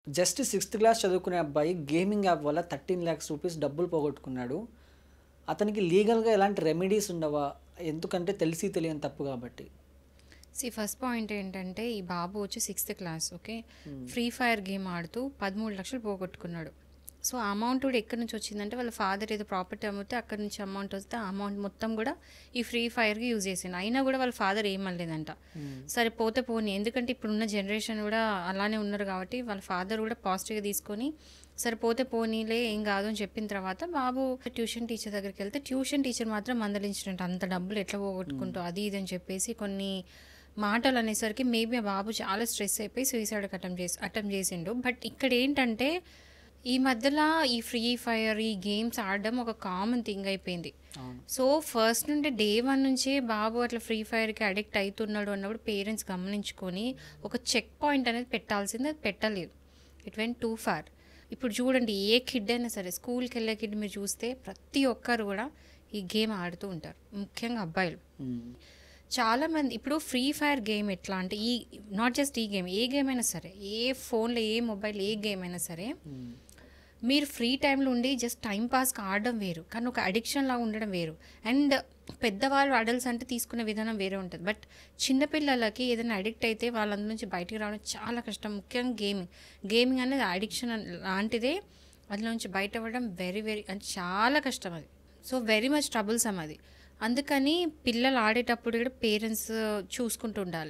Just sixth class చదువుకునే అబ్బాయి gaming app వల్ల 13,00,000 రూపీస్ డబ్బులు పోగొట్టుకున్నాడు. అతనికి లీగల్‌గా ఎలాంటి రెమెడీస్ ఉండవా? ఎందుకంటే తెలిసి తెలియని తప్పు కాబట్టి. ఫస్ట్ పాయింట్ ఏంటంటే ఈ బాబు వచ్చి సిక్స్త్ క్లాస్. ఓకే, హ్మ్. ఫ్రీ ఫైర్ గేమ్ ఆడుతూ 13,00,000 పోగొట్టుకున్నాడు. సో ఆ అమౌంట్ కూడా ఎక్కడి నుంచి వచ్చిందంటే వాళ్ళ ఫాదర్ ఏదో ప్రాపర్టీ అమ్మితే అక్కడి నుంచి అమౌంట్ వస్తే ఆ అమౌంట్ మొత్తం కూడా ఈ ఫ్రీ ఫైర్కి యూజ్ చేసిండు. అయినా కూడా వాళ్ళ ఫాదర్ ఏమనలేదంట. హ్మ్. సరే పోతే పోనీ, ఎందుకంటే ఇప్పుడున్న జనరేషన్ కూడా అలానే ఉన్నారు కాబట్టి వాళ్ళ ఫాదర్ కూడా పాజిటివ్గా తీసుకొని సరే పోతే పోనీలే ఏం కాదు అని చెప్పిన తర్వాత బాబు ట్యూషన్ టీచర్ దగ్గరికి వెళ్తే ట్యూషన్ టీచర్ మాత్రం మందలించినట్టు అంత డబ్బులు ఎట్లా పోగొట్టుకుంటూ అది ఇది అని చెప్పేసి కొన్ని మాటలు అనేసరికి మేబీ ఆ బాబు చాలా స్ట్రెస్ అయిపోయి సూసైడ్ అటెంప్ట్ చేసిండు. బట్ ఇక్కడ ఏంటంటే ఈ మధ్యలో ఈ ఫ్రీ ఫైర్ ఈ గేమ్స్ ఆడడం ఒక కామన్ థింగ్ అయిపోయింది. అవును. సో ఫస్ట్ నుండి డే 1 నుంచే బాబు అట్లా ఫ్రీ ఫైర్కి అడిక్ట్ అవుతున్నాడు అన్నప్పుడు పేరెంట్స్ గమనించుకొని ఒక చెక్ పాయింట్ అనేది పెట్టాల్సింది, అది పెట్టలేదు. It went too far. ఇప్పుడు చూడండి, ఏ కిడ్ అయినా సరే స్కూల్కి వెళ్ళే కిడ్ మీరు చూస్తే ప్రతి ఒక్కరు కూడా ఈ గేమ్ ఆడుతూ ఉంటారు, ముఖ్యంగా అబ్బాయిలు. హ్మ్. చాలామంది ఇప్పుడు ఫ్రీ ఫైర్ గేమ్ ఎట్లా అంటే ఈ నాట్ జస్ట్ ఈ గేమ్, ఏ గేమ్ అయినా సరే, ఏ ఫోన్లో ఏ మొబైల్ ఏ గేమ్ అయినా సరే, హ్మ్. మీరు ఫ్రీ టైంలో ఉండి జస్ట్ టైం పాస్కి ఆడడం వేరు, కానీ ఒక అడిక్షన్ లాగా ఉండడం వేరు. అండ్ పెద్దవాళ్ళు అడల్ట్స్ అంటే తీసుకునే విధానం వేరే ఉంటుంది. బట్ చిన్నపిల్లలకి ఏదైనా అడిక్ట్ అయితే వాళ్ళందు నుంచి బయటికి రావడం చాలా కష్టం. ముఖ్యంగా గేమింగ్ అనేది అడిక్షన్ లాంటిదే. అందులో నుంచి బయట అవ్వడం వెరీ వెరీ అంటే చాలా కష్టం అది. సో వెరీ మచ్ ట్రబుల్సమ్ అది. అందుకని పిల్లలు ఆడేటప్పుడు కూడా పేరెంట్స్ చూసుకుంటూ ఉండాలి.